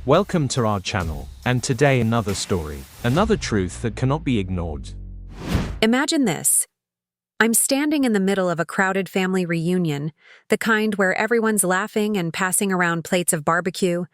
Welcome to our channel, and today another story, another truth that cannot be ignored. Imagine this. I'm standing in the middle of a crowded family reunion, the kind where everyone's laughing and passing around plates of barbecue,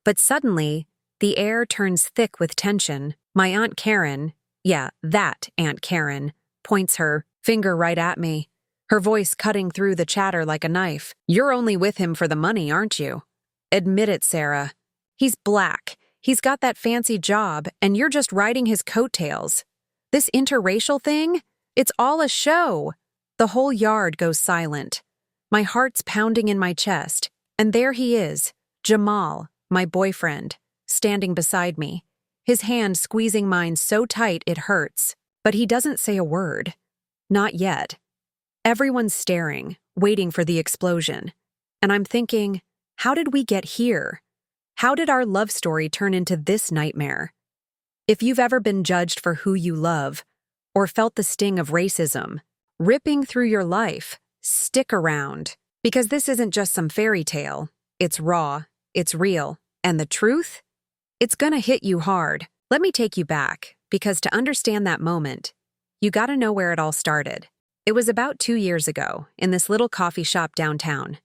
but suddenly, the air turns thick with tension. My Aunt Karen, that Aunt Karen, points her finger right at me, her voice cutting through the chatter like a knife. "You're only with him for the money, aren't you? Admit it, Sarah. He's black, he's got that fancy job, and you're just riding his coattails. This interracial thing? It's all a show." The whole yard goes silent. My heart's pounding in my chest, and there he is, Jamal, my boyfriend, standing beside me, his hand squeezing mine so tight it hurts. But he doesn't say a word. Not yet. Everyone's staring, waiting for the explosion. And I'm thinking, how did we get here? How did our love story turn into this nightmare? If you've ever been judged for who you love, or felt the sting of racism ripping through your life, stick around. Because this isn't just some fairy tale. It's raw, it's real, and the truth? It's gonna hit you hard. Let me take you back, because to understand that moment, you gotta know where it all started. It was about 2 years ago, in this little coffee shop downtown.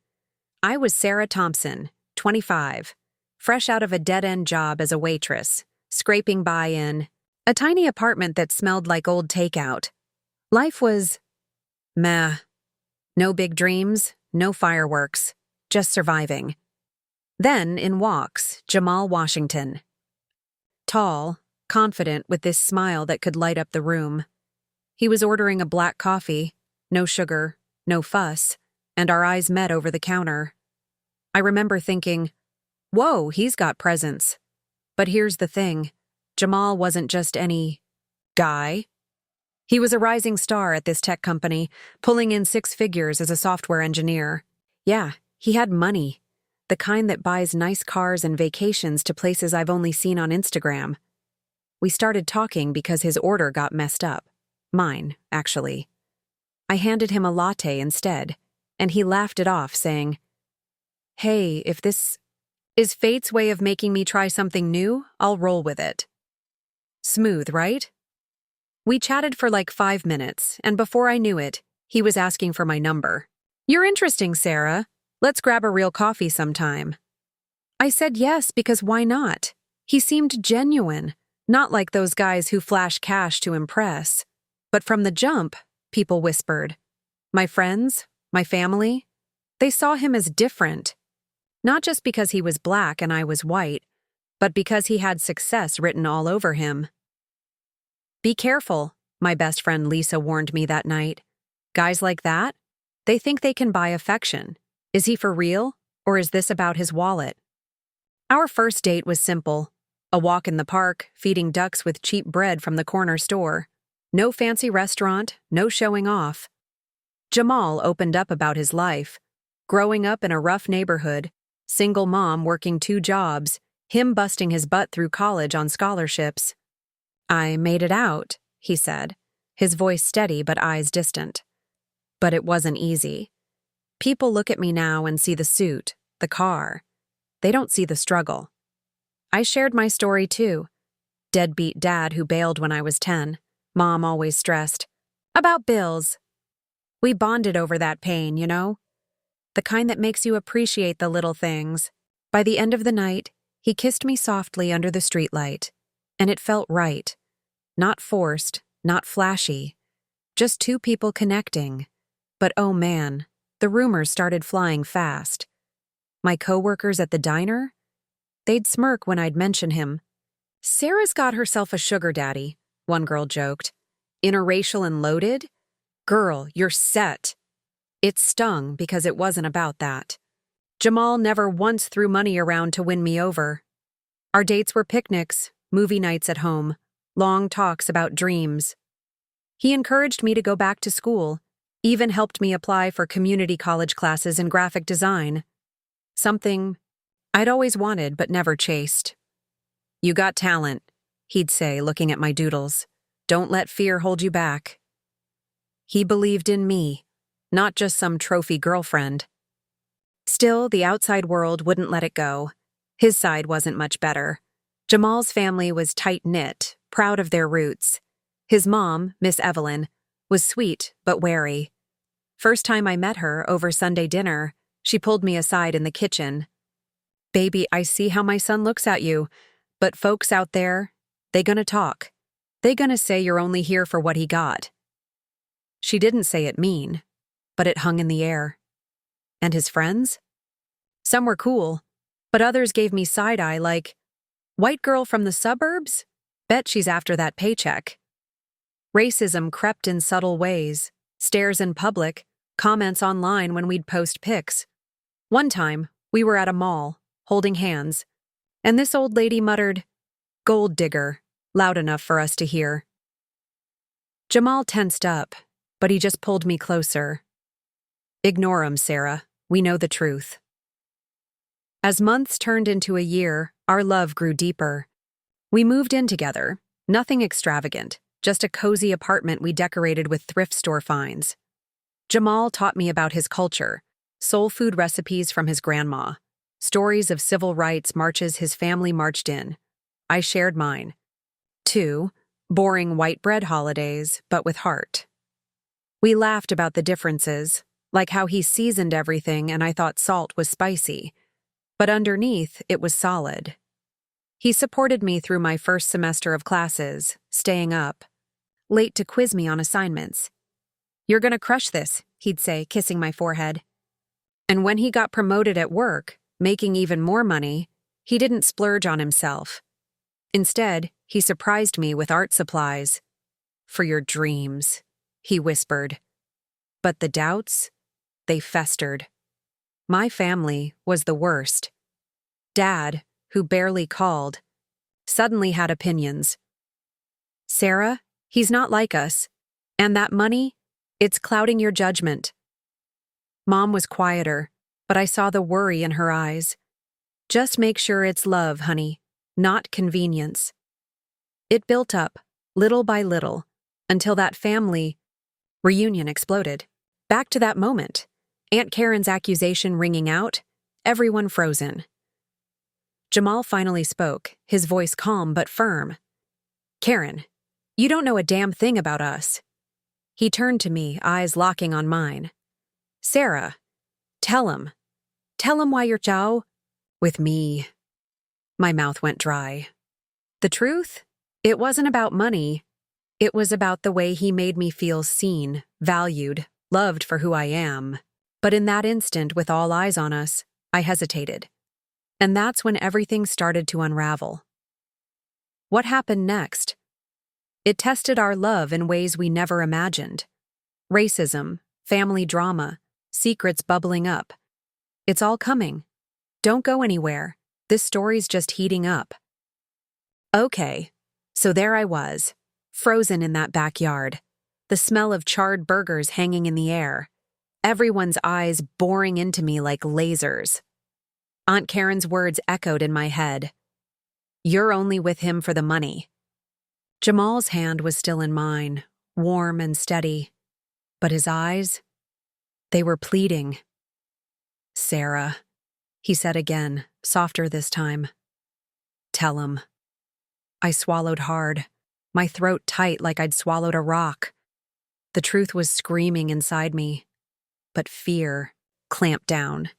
I was Sarah Thompson, 25, fresh out of a dead-end job as a waitress, scraping by in a tiny apartment that smelled like old takeout. Life was meh. No big dreams, no fireworks, just surviving. Then in walks Jamal Washington. Tall, confident with this smile that could light up the room. He was ordering a black coffee, no sugar, no fuss, and our eyes met over the counter. I remember thinking, whoa, he's got presence. But here's the thing. Jamal wasn't just any guy. He was a rising star at this tech company, pulling in 6 figures as a software engineer. Yeah, he had money, the kind that buys nice cars and vacations to places I've only seen on Instagram. We started talking because his order got messed up. Mine, actually. I handed him a latte instead, and he laughed it off, saying, "Hey, if this is fate's way of making me try something new, I'll roll with it." Smooth, right? We chatted for like 5 minutes, and before I knew it, he was asking for my number. "You're interesting, Sarah. Let's grab a real coffee sometime." I said yes, because why not? He seemed genuine, not like those guys who flash cash to impress. But from the jump, people whispered. My friends, my family, they saw him as different. Not just because he was black and I was white, but because he had success written all over him. "Be careful," my best friend Lisa warned me that night. "Guys like that, they think they can buy affection. Is he for real, or is this about his wallet?" Our first date was simple. A walk in the park, feeding ducks with cheap bread from the corner store. No fancy restaurant, no showing off. Jamal opened up about his life. Growing up in a rough neighborhood, single mom working 2 jobs, him busting his butt through college on scholarships. "I made it out," he said, his voice steady but eyes distant. But it wasn't easy. People look at me now and see the suit, the car. They don't see the struggle. I shared my story too. Deadbeat dad who bailed when I was 10. Mom always stressed. About bills. We bonded over that pain, you know? The kind that makes you appreciate the little things. By the end of the night, he kissed me softly under the streetlight. And it felt right. Not forced, not flashy. Just 2 people connecting. But oh man, the rumors started flying fast. My coworkers at the diner? They'd smirk when I'd mention him. "Sarah's got herself a sugar daddy," one girl joked. "Interracial and loaded? Girl, you're set." It stung because it wasn't about that. Jamal never once threw money around to win me over. Our dates were picnics, movie nights at home, long talks about dreams. He encouraged me to go back to school, even helped me apply for community college classes in graphic design. Something I'd always wanted but never chased. "You got talent," he'd say, looking at my doodles. "Don't let fear hold you back." He believed in me, not just some trophy girlfriend. Still, the outside world wouldn't let it go. His side wasn't much better. Jamal's family was tight-knit, proud of their roots. His mom, Miss Evelyn, was sweet but wary. First time I met her over Sunday dinner, she pulled me aside in the kitchen. "Baby, I see how my son looks at you, but folks out there, they gonna talk. They gonna say you're only here for what he got." She didn't say it mean, but it hung in the air. And his friends? Some were cool, but others gave me side-eye like, "White girl from the suburbs? Bet she's after that paycheck." Racism crept in subtle ways, stares in public, comments online when we'd post pics. One time, we were at a mall, holding hands, and this old lady muttered, "Gold digger," loud enough for us to hear. Jamal tensed up, but he just pulled me closer. "Ignore 'em, Sarah. We know the truth." As months turned into a year, our love grew deeper. We moved in together, nothing extravagant, just a cozy apartment we decorated with thrift store finds. Jamal taught me about his culture, soul food recipes from his grandma, stories of civil rights marches his family marched in. I shared mine. 2 boring white bread holidays, but with heart. We laughed about the differences, like how he seasoned everything and I thought salt was spicy. But underneath, it was solid. He supported me through my first semester of classes, staying up, late to quiz me on assignments. "You're gonna crush this," he'd say, kissing my forehead. And when he got promoted at work, making even more money, he didn't splurge on himself. Instead, he surprised me with art supplies. "For your dreams," he whispered. But the doubts, they festered. My family was the worst. Dad, who barely called, suddenly had opinions. "Sarah, he's not like us. And that money, it's clouding your judgment." Mom was quieter, but I saw the worry in her eyes. "Just make sure it's love, honey, not convenience." It built up, little by little, until that family reunion exploded. Back to that moment, Aunt Karen's accusation ringing out, everyone frozen. Jamal finally spoke, his voice calm but firm. "Karen, you don't know a damn thing about us." He turned to me, eyes locking on mine. "Sarah, tell him. Tell him why you're chow with me." My mouth went dry. The truth? It wasn't about money. It was about the way he made me feel seen, valued, loved for who I am. But in that instant, with all eyes on us, I hesitated. And that's when everything started to unravel. What happened next? It tested our love in ways we never imagined. Racism, family drama, secrets bubbling up. It's all coming. Don't go anywhere. This story's just heating up. Okay, so there I was, frozen in that backyard, the smell of charred burgers hanging in the air, everyone's eyes boring into me like lasers. Aunt Karen's words echoed in my head. "You're only with him for the money." Jamal's hand was still in mine, warm and steady. But his eyes, they were pleading. "Sarah," he said again, softer this time. "Tell him." I swallowed hard, my throat tight like I'd swallowed a rock. The truth was screaming inside me, but fear clamped down.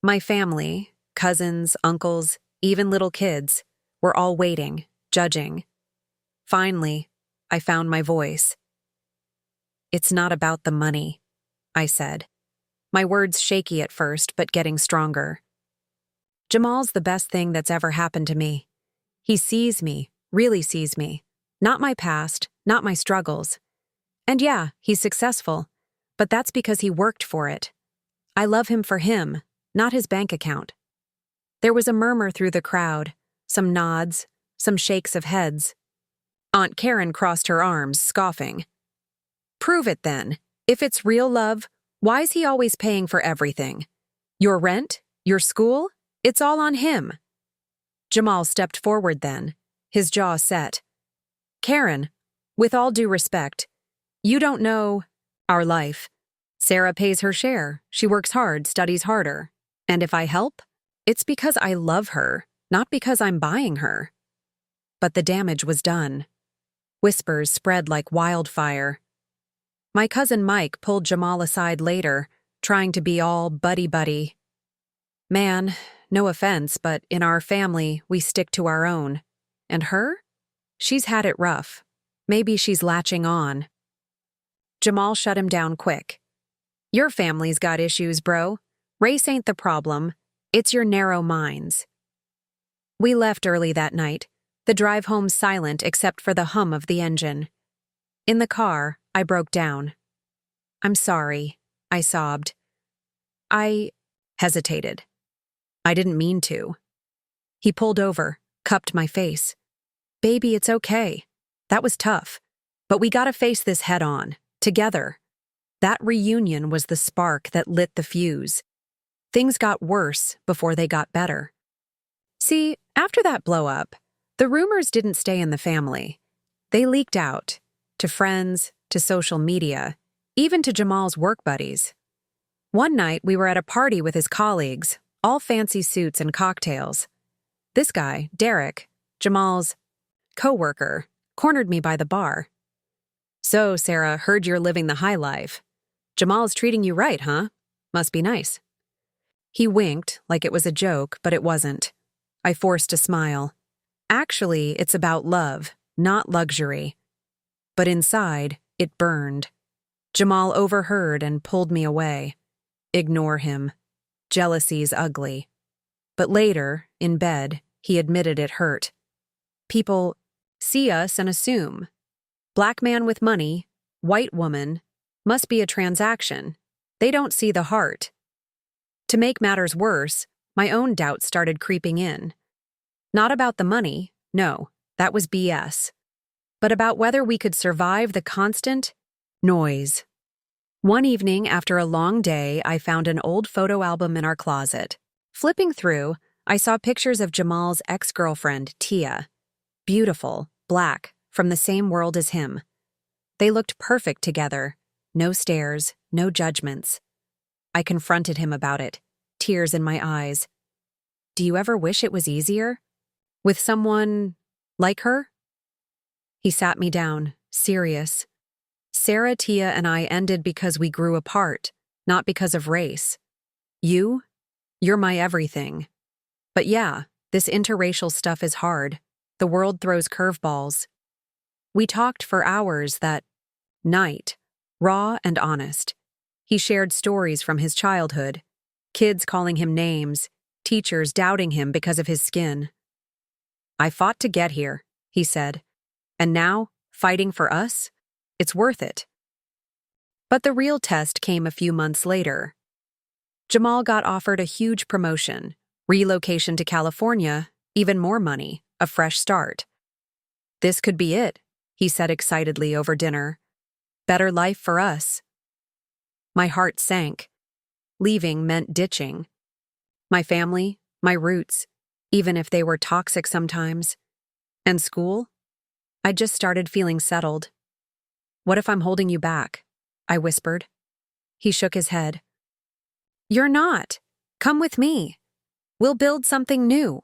My family, cousins, uncles, even little kids, were all waiting, judging. Finally, I found my voice. "It's not about the money," I said. My words shaky at first, but getting stronger. "Jamal's the best thing that's ever happened to me. He sees me, really sees me. Not my past, not my struggles. And yeah, he's successful, but that's because he worked for it. I love him for him, not his bank account." There was a murmur through the crowd, some nods, some shakes of heads. Aunt Karen crossed her arms, scoffing. "Prove it then. If it's real love, why's he always paying for everything? Your rent? Your school? It's all on him." Jamal stepped forward then, his jaw set. "Karen, with all due respect, you don't know our life. Sarah pays her share. She works hard, studies harder. And if I help, It's because I love her, not because I'm buying her. But the damage was done. Whispers spread like wildfire. My cousin Mike pulled Jamal aside later, trying to be all buddy-buddy. Man, no offense, but in our family, we stick to our own. And her? She's had it rough. Maybe she's latching on. Jamal shut him down quick. Your family's got issues, bro. Race ain't the problem. It's your narrow minds. We left early that night, the drive home silent except for the hum of the engine. In the car, I broke down. I'm sorry, I sobbed. I hesitated. I didn't mean to. He pulled over, cupped my face. Baby, it's okay. That was tough. But we gotta face this head on, together. That reunion was the spark that lit the fuse. Things got worse before they got better. See, after that blow-up, the rumors didn't stay in the family. They leaked out, to friends, to social media, even to Jamal's work buddies. One night, we were at a party with his colleagues, all fancy suits and cocktails. This guy, Derek, Jamal's co-worker, cornered me by the bar. So, Sarah, heard you're living the high life. Jamal's treating you right, huh? Must be nice. He winked like it was a joke, but it wasn't. I forced a smile. Actually, it's about love, not luxury. But inside, it burned. Jamal overheard and pulled me away. Ignore him. Jealousy's ugly. But later, in bed, he admitted it hurt. People see us and assume. Black man with money, white woman, must be a transaction. They don't see the heart. To make matters worse, my own doubts started creeping in. Not about the money, no, that was BS. But about whether we could survive the constant noise. One evening after a long day, I found an old photo album in our closet. Flipping through, I saw pictures of Jamal's ex-girlfriend, Tia. Beautiful, black, from the same world as him. They looked perfect together. No stares, no judgments. I confronted him about it, tears in my eyes. Do you ever wish it was easier? With someone like her? He sat me down, serious. Sarah, Tia, and I ended because we grew apart, not because of race. You're my everything. But yeah, this interracial stuff is hard. The world throws curveballs. We talked for hours that night, raw and honest. He shared stories from his childhood, kids calling him names, teachers doubting him because of his skin. I fought to get here, he said. And now, fighting for us? It's worth it. But the real test came a few months later. Jamal got offered a huge promotion, relocation to California, even more money, a fresh start. This could be it, he said excitedly over dinner. Better life for us. My heart sank. Leaving meant ditching. My family, my roots, even if they were toxic sometimes. And school? I just started feeling settled. What if I'm holding you back? I whispered. He shook his head. You're not. Come with me. We'll build something new.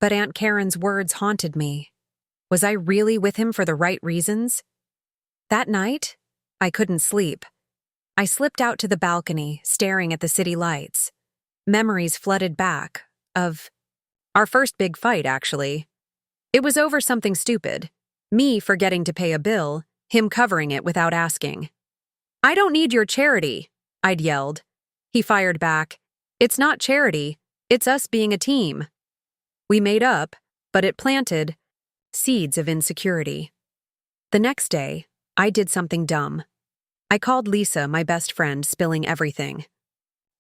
But Aunt Karen's words haunted me. Was I really with him for the right reasons? That night, I couldn't sleep. I slipped out to the balcony, staring at the city lights. Memories flooded back, of our first big fight, actually. It was over something stupid. Me forgetting to pay a bill, him covering it without asking. I don't need your charity, I'd yelled. He fired back. It's not charity, it's us being a team. We made up, but it planted seeds of insecurity. The next day, I did something dumb. I called Lisa, my best friend, spilling everything.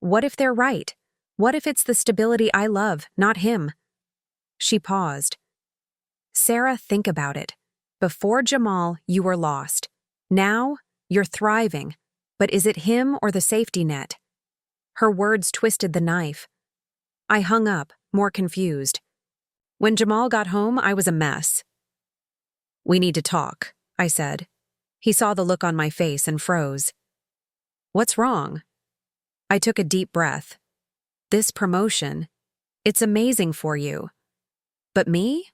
What if they're right? What if it's the stability I love, not him? She paused. Sarah, think about it. Before Jamal, you were lost. Now, you're thriving. But is it him or the safety net? Her words twisted the knife. I hung up, more confused. When Jamal got home, I was a mess. We need to talk, I said. He saw the look on my face and froze. What's wrong? I took a deep breath. This promotion, It's amazing for you. But me?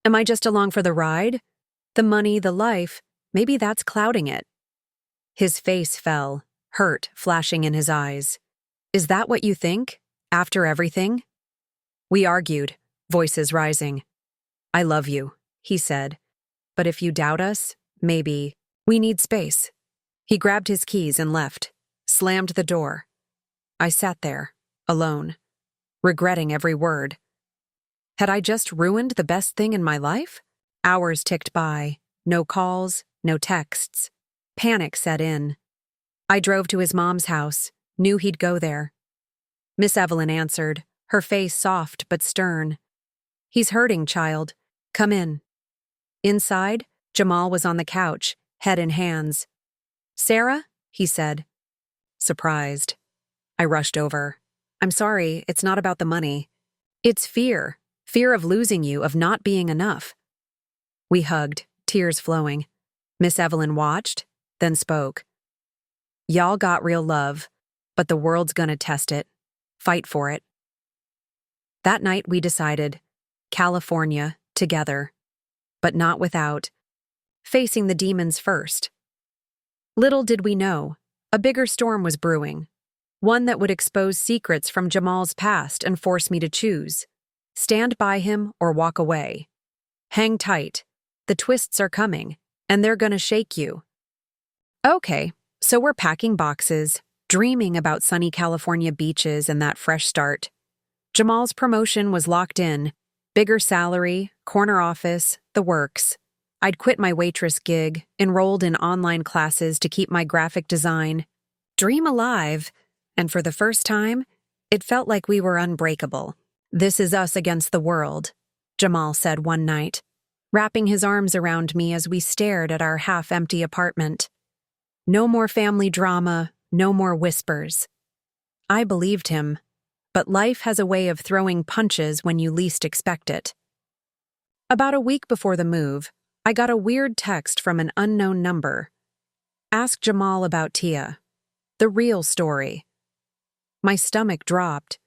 Am I just along for the ride? The money, the life, maybe that's clouding it. His face fell, hurt flashing in his eyes. Is that what you think? After everything? We argued, voices rising. I love you, he said. But if you doubt us, maybe. We need space. He grabbed his keys and left, slammed the door. I sat there, alone, regretting every word. Had I just ruined the best thing in my life? Hours ticked by, no calls, no texts. Panic set in. I drove to his mom's house, knew he'd go there. Miss Evelyn answered, her face soft but stern. He's hurting, child. Come in. Inside, Jamal was on the couch, head in hands. Sarah? He said. Surprised. I rushed over. I'm sorry, it's not about the money. It's fear. Fear of losing you, of not being enough. We hugged, tears flowing. Miss Evelyn watched, then spoke. Y'all got real love, but the world's gonna test it. Fight for it. That night we decided, California, together. But not without. Facing the demons first. Little did we know, a bigger storm was brewing. One that would expose secrets from Jamal's past and force me to choose. Stand by him or walk away. Hang tight. The twists are coming, and they're gonna shake you. Okay, so we're packing boxes, dreaming about sunny California beaches and that fresh start. Jamal's promotion was locked in. Bigger salary, corner office, the works. I'd quit my waitress gig, enrolled in online classes to keep my graphic design. Dream alive, and for the first time, it felt like we were unbreakable. This is us against the world, Jamal said one night, wrapping his arms around me as we stared at our half-empty apartment. No more family drama, no more whispers. I believed him, but life has a way of throwing punches when you least expect it. About a week before the move, I got a weird text from an unknown number. Ask Jamal about Tia. The real story. My stomach dropped.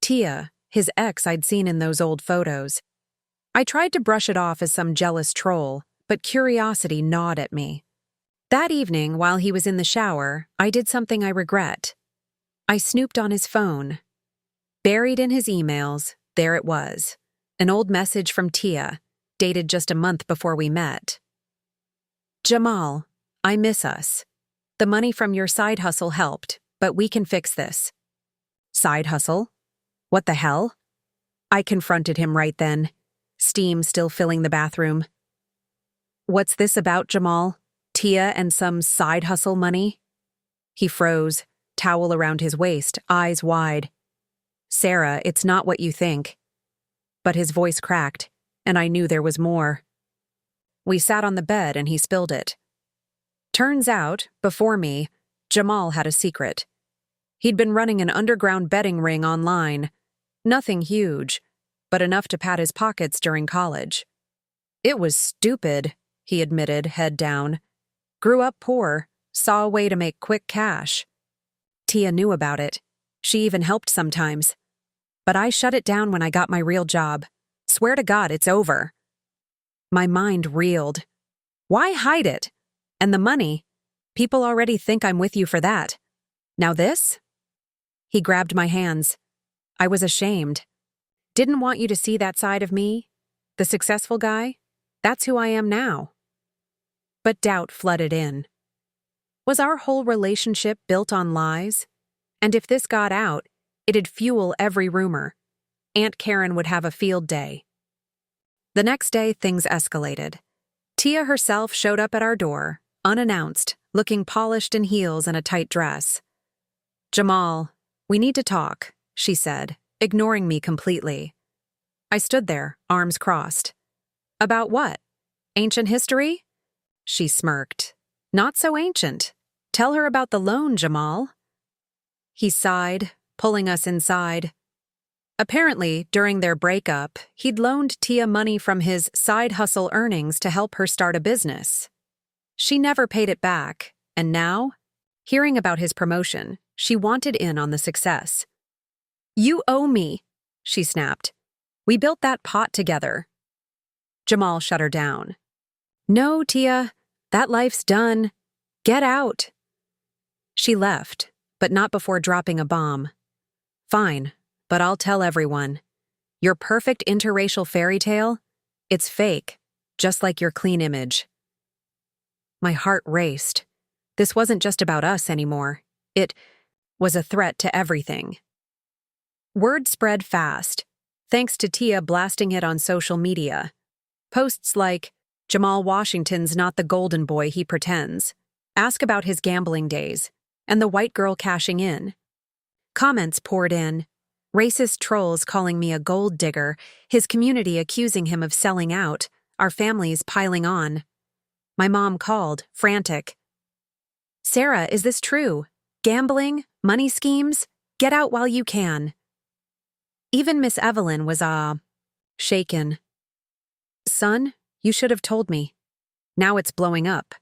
Tia, his ex I'd seen in those old photos. I tried to brush it off as some jealous troll, but curiosity gnawed at me. That evening, while he was in the shower, I did something I regret. I snooped on his phone. Buried in his emails, there it was. An old message from Tia, dated just a month before we met. Jamal, I miss us. The money from your side hustle helped, but we can fix this. Side hustle? What the hell? I confronted him right then, steam still filling the bathroom. What's this about, Jamal? Tia and some side hustle money? He froze, towel around his waist, eyes wide. Sarah, it's not what you think. But his voice cracked, and I knew there was more. We sat on the bed and he spilled it. Turns out, before me, Jamal had a secret. He'd been running an underground betting ring online. Nothing huge, but enough to pad his pockets during college. It was stupid, he admitted, head down. Grew up poor, saw a way to make quick cash. Tia knew about it. She even helped sometimes. But I shut it down when I got my real job. Swear to God, it's over. My mind reeled. Why hide it? And the money? People already think I'm with you for that. Now this? He grabbed my hands. I was ashamed. Didn't want you to see that side of me. The successful guy. That's who I am now. But doubt flooded in. Was our whole relationship built on lies? And if this got out, it'd fuel every rumor. Aunt Karen would have a field day. The next day, things escalated. Tia herself showed up at our door, unannounced, looking polished in heels and a tight dress. Jamal, we need to talk, she said, ignoring me completely. I stood there, arms crossed. About what? Ancient history? She smirked. Not so ancient. Tell her about the loan, Jamal. He sighed, pulling us inside. Apparently, during their breakup, he'd loaned Tia money from his side hustle earnings to help her start a business. She never paid it back, and now, hearing about his promotion, she wanted in on the success. You owe me, she snapped. "We built that pot together." Jamal shut her down. "No, Tia, that life's done. Get out." She left, but not before dropping a bomb. "Fine, but I'll tell everyone. Your perfect interracial fairy tale? It's fake, just like your clean image." My heart raced. This wasn't just about us anymore. It was a threat to everything. Word spread fast, thanks to Tia blasting it on social media. Posts like, "Jamal Washington's not the golden boy he pretends. Ask about his gambling days," and the white girl cashing in. Comments poured in. Racist trolls calling me a gold digger, his community accusing him of selling out, our families piling on. My mom called, frantic. "Sarah, is this true? Gambling? Money schemes? Get out while you can." Even Miss Evelyn was, shaken. "Son, you should have told me. Now it's blowing up."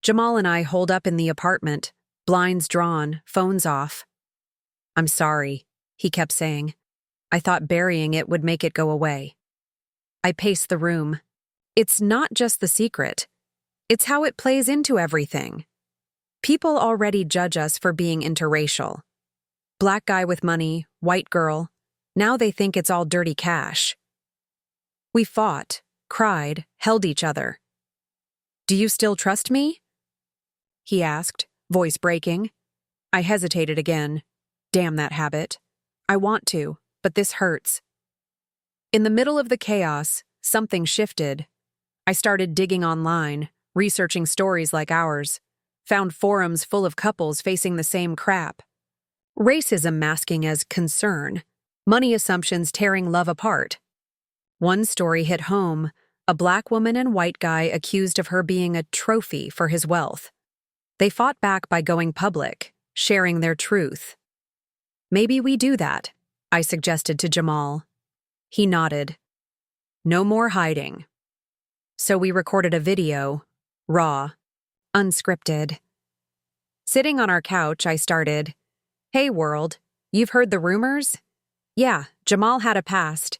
Jamal and I holed up in the apartment, blinds drawn, phones off. "I'm sorry," he kept saying. "I thought burying it would make it go away." I paced the room. It's not just the secret. It's how it plays into everything. People already judge us for being interracial. Black guy with money, white girl. Now they think it's all dirty cash. We fought, cried, held each other. "Do you still trust me?" he asked, voice breaking. I hesitated again. Damn that habit. I want to, but this hurts. In the middle of the chaos, something shifted. I started digging online, researching stories like ours. Found forums full of couples facing the same crap. Racism masking as concern. Money assumptions tearing love apart. One story hit home, a black woman and white guy accused of her being a trophy for his wealth. They fought back by going public, sharing their truth. "Maybe we do that," I suggested to Jamal. He nodded. "No more hiding." So we recorded a video, raw, unscripted. Sitting on our couch, I started, "Hey world, you've heard the rumors? Yeah, Jamal had a past.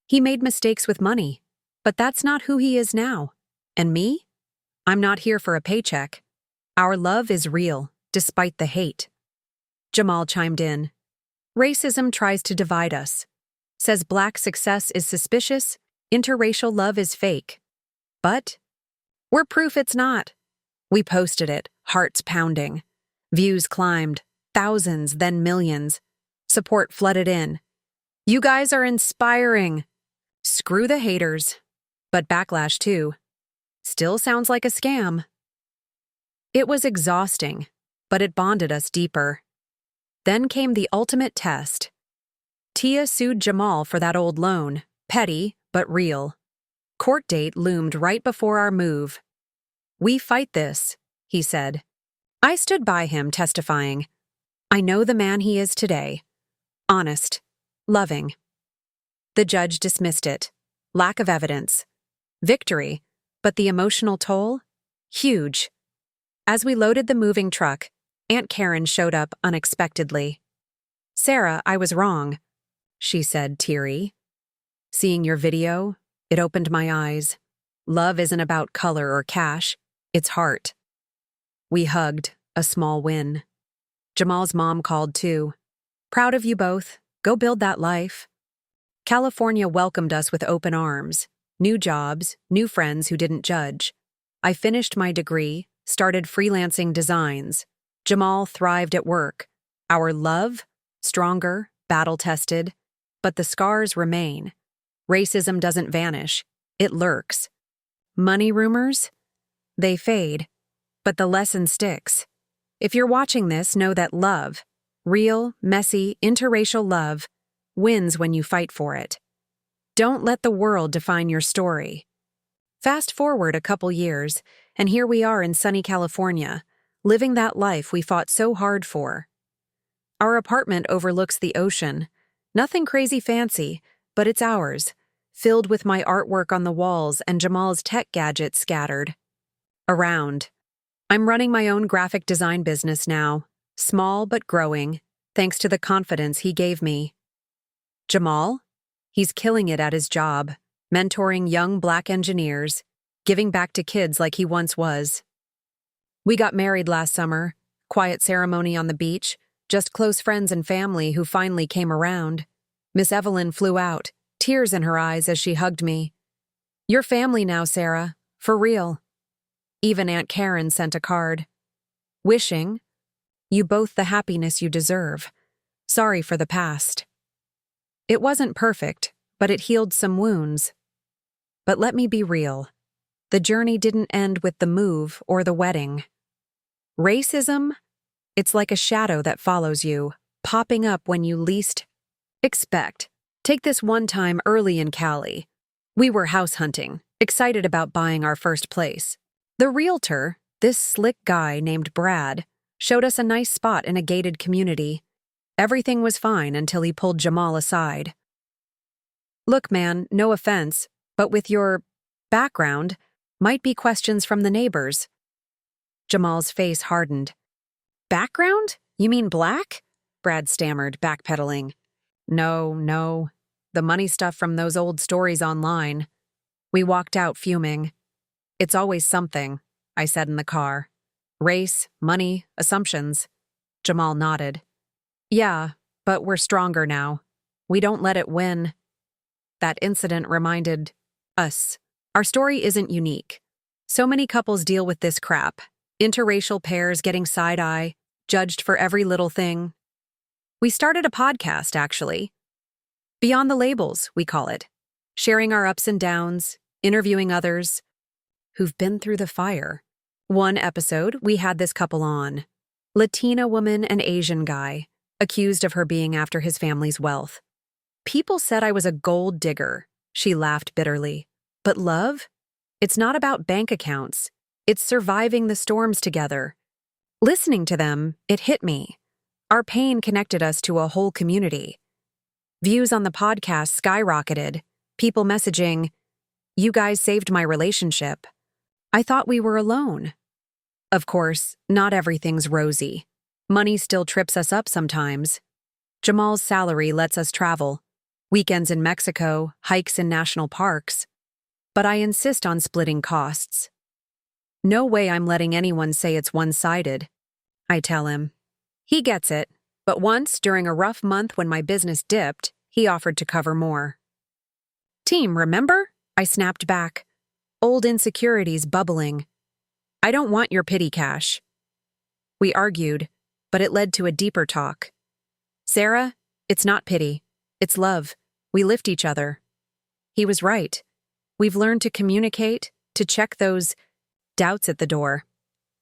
He made mistakes with money, but that's not who he is now. And me? I'm not here for a paycheck. Our love is real, despite the hate." Jamal chimed in. "Racism tries to divide us. Says black success is suspicious, interracial love is fake. But we're proof it's not." We posted it, hearts pounding. Views climbed, thousands, then millions. Support flooded in. "You guys are inspiring." Screw the haters. But backlash too. "Still sounds like a scam." It was exhausting, but it bonded us deeper. Then came the ultimate test. Tia sued Jamal for that old loan, petty but real. Court date loomed right before our move. "We fight this," he said. I stood by him, testifying. I know the man he is today. Honest. Loving. The judge dismissed it. Lack of evidence. Victory, but the emotional toll? Huge. As we loaded the moving truck, Aunt Karen showed up unexpectedly. "Sarah, I was wrong," she said, teary. "Seeing your video, it opened my eyes. Love isn't about color or cash, it's heart." We hugged, a small win. Jamal's mom called too. "Proud of you both. Go build that life." California welcomed us with open arms. New jobs, new friends who didn't judge. I finished my degree, started freelancing designs. Jamal thrived at work. Our love? Stronger, battle-tested. But the scars remain. Racism doesn't vanish. It lurks. Money rumors? They fade. But the lesson sticks. If you're watching this, know that love, real, messy, interracial love, wins when you fight for it. Don't let the world define your story. Fast forward a couple years, and here we are in sunny California, living that life we fought so hard for. Our apartment overlooks the ocean. Nothing crazy fancy, but it's ours, filled with my artwork on the walls and Jamal's tech gadgets scattered around. I'm running my own graphic design business now, small but growing, thanks to the confidence he gave me. Jamal? He's killing it at his job, mentoring young black engineers, giving back to kids like he once was. We got married last summer, quiet ceremony on the beach, just close friends and family who finally came around. Miss Evelyn flew out, tears in her eyes as she hugged me. You're family now, Sarah, for real. Even Aunt Karen sent a card. Wishing you both the happiness you deserve. Sorry for the past. It wasn't perfect, but it healed some wounds. But let me be real. The journey didn't end with the move or the wedding. Racism? It's like a shadow that follows you, popping up when you least expect. Take this one time early in Cali. We were house hunting, excited about buying our first place. The realtor, this slick guy named Brad, showed us a nice spot in a gated community. Everything was fine until he pulled Jamal aside. Look, man, no offense, but with your background, might be questions from the neighbors. Jamal's face hardened. Background? You mean black? Brad stammered, backpedaling. No. The money stuff from those old stories online. We walked out fuming. It's always something, I said in the car. Race, money, assumptions. Jamal nodded. Yeah, but we're stronger now. We don't let it win. That incident reminded us. Our story isn't unique. So many couples deal with this crap. Interracial pairs getting side-eye, judged for every little thing. We started a podcast, actually. Beyond the Labels, we call it. Sharing our ups and downs, interviewing others who've been through the fire. One episode, we had this couple on. Latina woman and Asian guy, accused of her being after his family's wealth. People said I was a gold digger. She laughed bitterly. But love? It's not about bank accounts. It's surviving the storms together. Listening to them, it hit me. Our pain connected us to a whole community. Views on the podcast skyrocketed. People messaging, "You guys saved my relationship." I thought we were alone. Of course, not everything's rosy. Money still trips us up sometimes. Jamal's salary lets us travel. Weekends in Mexico, hikes in national parks. But I insist on splitting costs. No way I'm letting anyone say it's one-sided. I tell him. He gets it, but once, during a rough month when my business dipped, he offered to cover more. Team, remember? I snapped back. Old insecurities bubbling. I don't want your pity cash. We argued, but it led to a deeper talk. Sarah, it's not pity. It's love. We lift each other. He was right. We've learned to communicate, to check those doubts at the door.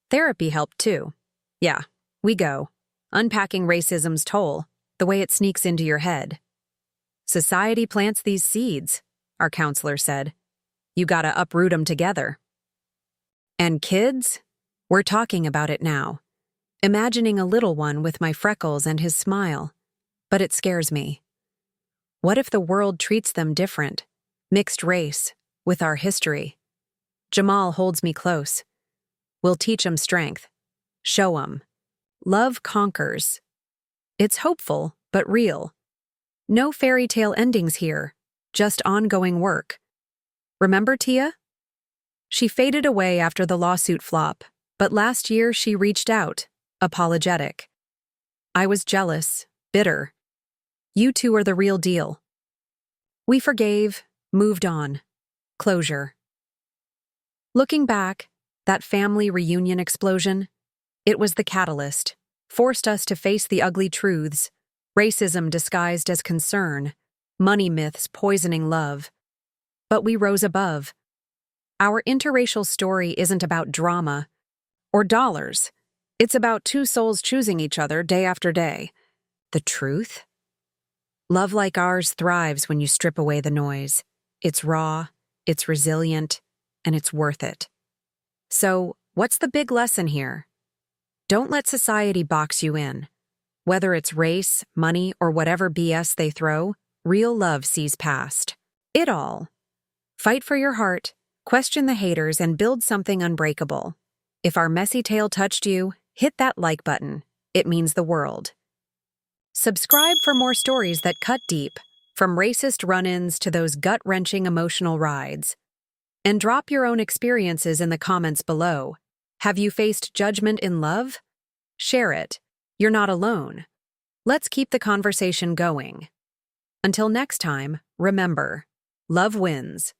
Therapy helped too. Yeah, we go. Unpacking racism's toll, the way it sneaks into your head. Society plants these seeds, our counselor said. You gotta uproot 'em together. And kids? We're talking about it now. Imagining a little one with my freckles and his smile. But it scares me. What if the world treats them different? Mixed race, with our history. Jamal holds me close. We'll teach 'em strength. Show 'em. Love conquers. It's hopeful, but real. No fairy tale endings here, just ongoing work. Remember Tia? She faded away after the lawsuit flop, but last year she reached out, apologetic. I was jealous, bitter. You two are the real deal. We forgave, moved on. Closure. Looking back, that family reunion explosion, it was the catalyst, forced us to face the ugly truths, racism disguised as concern, money myths poisoning love. But we rose above. Our interracial story isn't about drama or dollars. It's about two souls choosing each other day after day. The truth? Love like ours thrives when you strip away the noise. It's raw, it's resilient, and it's worth it. So, what's the big lesson here? Don't let society box you in. Whether it's race, money, or whatever BS they throw, real love sees past it all. Fight for your heart, question the haters, and build something unbreakable. If our messy tale touched you, hit that like button. It means the world. Subscribe for more stories that cut deep. from racist run-ins to those gut-wrenching emotional rides. And drop your own experiences in the comments below. Have you faced judgment in love? Share it. You're not alone. Let's keep the conversation going. Until next time, remember, love wins.